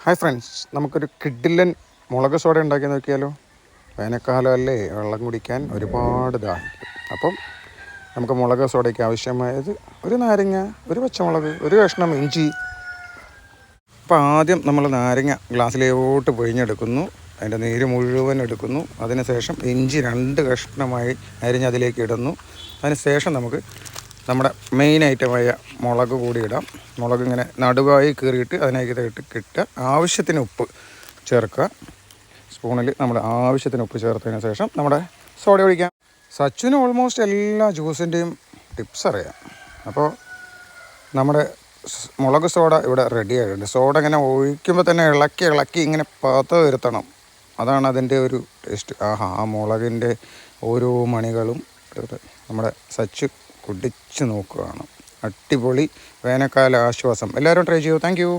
Hi friends, നമുക്കൊരു കിഡിലൻ മുളക് സോഡ ഉണ്ടാക്കി നോക്കിയാലോ. വേനൽക്കാലമല്ലേ, വെള്ളം കുടിക്കാൻ ഒരുപാട് ദാഹിക്കും. അപ്പം നമുക്ക് മുളക് സോഡയ്ക്ക് ആവശ്യമായത് ഒരു നാരങ്ങ, ഒരു പച്ചമുളക്, ഒരു കഷ്ണം ഇഞ്ചി. അപ്പോൾ ആദ്യം നമ്മൾ നാരങ്ങ ഗ്ലാസ്സിലോട്ട് പിഴിഞ്ഞെടുക്കുന്നു, അതിൻ്റെ നീര് മുഴുവൻ എടുക്കുന്നു. അതിനുശേഷം ഇഞ്ചി 2 കഷ്ണമായി അരിഞ്ഞ് അതിലേക്ക് ഇടുന്നു. അതിനുശേഷം നമുക്ക് നമ്മുടെ മെയിൻ ഐറ്റമായ മുളക് കൂടി ഇടാം. മുളക് ഇങ്ങനെ നടുവായി കീറിയിട്ട് അതിനകത്ത് കിട്ടുക. ആവശ്യത്തിന് ഉപ്പ് ചേർക്കുക. സ്പൂണിൽ നമ്മൾ ആവശ്യത്തിന് ഉപ്പ് ചേർത്തതിന് ശേഷം നമ്മുടെ സോഡ ഒഴിക്കാം. സച്ചുവിന് ഓൾമോസ്റ്റ് എല്ലാ ജ്യൂസിൻ്റെയും ടിപ്സ് അറിയാം. അപ്പോൾ നമ്മുടെ മുളക് സോഡ ഇവിടെ റെഡി ആയിട്ടുണ്ട്. സോഡ ഇങ്ങനെ ഒഴിക്കുമ്പോൾ തന്നെ ഇളക്കി ഇങ്ങനെ പാത്ത് വരുത്തണം. അതാണ് അതിൻ്റെ ഒരു ടേസ്റ്റ്. ആ മുളകിൻ്റെ ഓരോ മണികളും നമ്മുടെ സച്ച് കുടിച്ച് നോക്കുകയാണ്. അടിപൊളി വേനൽക്കാല ആശ്വാസം. എല്ലാവരും ട്രൈ ചെയ്യൂ. Thank you.